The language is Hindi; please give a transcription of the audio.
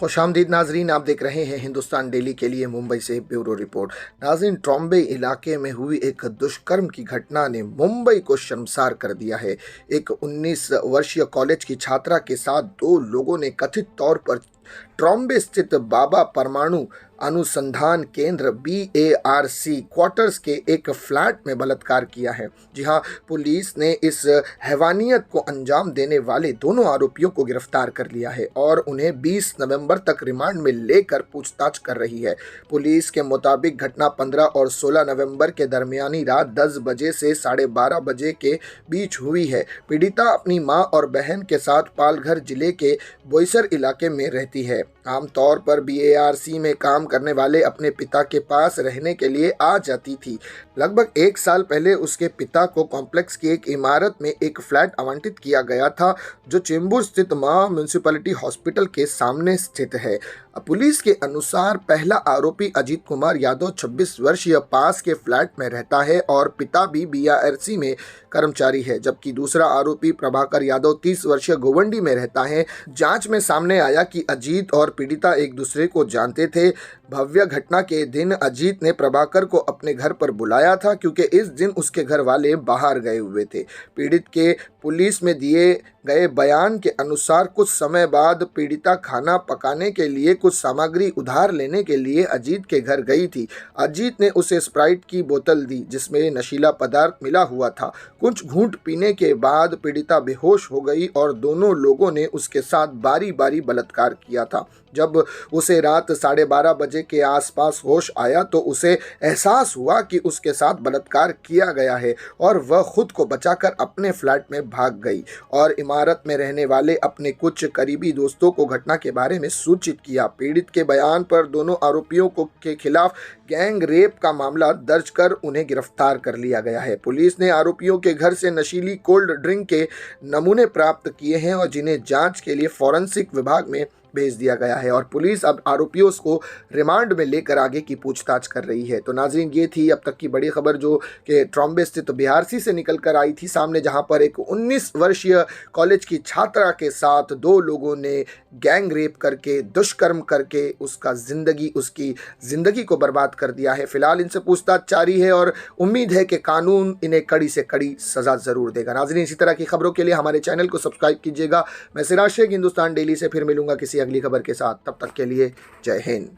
खुशामदीद नाजरीन, आप देख रहे हैं हिंदुस्तान डेली के लिए मुंबई से ब्यूरो रिपोर्ट। नाजरीन, ट्रॉम्बे इलाके में हुई एक दुष्कर्म की घटना ने मुंबई को शर्मसार कर दिया है। एक 19 वर्षीय कॉलेज की छात्रा के साथ दो लोगों ने कथित तौर पर ट्रॉम्बे स्थित बाबा परमाणु अनुसंधान केंद्र BARC क्वार्टर्स के एक फ्लैट में बलात्कार किया है। जी हाँ, पुलिस ने इस हैवानियत को अंजाम देने वाले दोनों आरोपियों को गिरफ्तार कर लिया है और उन्हें 20 नवंबर तक रिमांड में लेकर पूछताछ कर रही है। पुलिस के मुताबिक घटना 15 और 16 नवंबर के दरमियानी रात 10 बजे से 12:30 बजे के बीच हुई है। पीड़िता अपनी मां और बहन के साथ पालघर जिले के बोईसर इलाके में रहती है। आमतौर पर BARC में काम करने वाले अपने पिता के पास रहने के लिए आ जाती थी। लगभग 1 साल पहले उसके पिता को कॉम्प्लेक्स की एक इमारत में एक फ्लैट आवंटित किया गया था, जो चेंबूर स्थित मां म्युनिसिपैलिटी हॉस्पिटल के सामने स्थित है। पुलिस के अनुसार पहला आरोपी अजीत कुमार यादव 26 वर्षीय पास के फ्लैट में रहता है और पिता भी BARC में कर्मचारी है, जबकि दूसरा आरोपी प्रभाकर यादव 30 वर्षीय गोवंडी में रहता है। जांच में सामने आया कि अजीत और पीड़िता एक दूसरे को जानते थे। भव्य घटना के दिन अजीत ने प्रभाकर को अपने घर पर बुलाया था, क्योंकि इस दिन उसके घर वाले बाहर गए हुए थे। पीड़ित के पुलिस में दिए गए बयान के अनुसार कुछ समय बाद पीड़िता खाना पकाने के लिए कुछ सामग्री उधार लेने के लिए अजीत के घर गई थी। अजीत ने उसे स्प्राइट की बोतल दी, जिसमें नशीला पदार्थ मिला हुआ था। कुछ घूंट पीने के बाद पीड़िता बेहोश हो गई और दोनों लोगों ने उसके साथ बारी बारी बलात्कार किया था। जब उसे रात 12:30 बजे के आसपास होश आया तो उसे एहसास हुआ कि उसके साथ बलात्कार किया गया है और वह खुद को बचाकर अपने फ्लैट में भाग गई और इमारत में रहने वाले अपने कुछ करीबी दोस्तों को घटना के बारे में सूचित किया। पीड़ित के बयान पर दोनों आरोपियों के खिलाफ गैंग रेप का मामला दर्ज कर उन्हें गिरफ्तार कर लिया गया है। पुलिस ने आरोपियों के घर से नशीली कोल्ड ड्रिंक के नमूने प्राप्त किए हैं और जिन्हें जांच के लिए फॉरेंसिक विभाग में भेज दिया गया है और पुलिस अब आरोपियों को रिमांड में लेकर आगे की पूछताछ कर रही है। तो नाजरीन, ये थी अब तक की बड़ी खबर जो कि ट्रॉम्बे स्थित BARC से निकल कर आई थी सामने, जहां पर एक 19 वर्षीय कॉलेज की छात्रा के साथ दो लोगों ने गैंग रेप करके, दुष्कर्म करके उसकी ज़िंदगी को बर्बाद कर दिया है। फिलहाल इनसे पूछताछ जारी है और उम्मीद है कि कानून इन्हें कड़ी से कड़ी सज़ा ज़रूर देगा। नाजरीन, इसी तरह की खबरों के लिए हमारे चैनल को सब्सक्राइब कीजिएगा। मैं सिराज शेख हिंदुस्तान डेली से फिर मिलूंगा किसी अगली खबर के साथ। तब तक के लिए जय हिंद।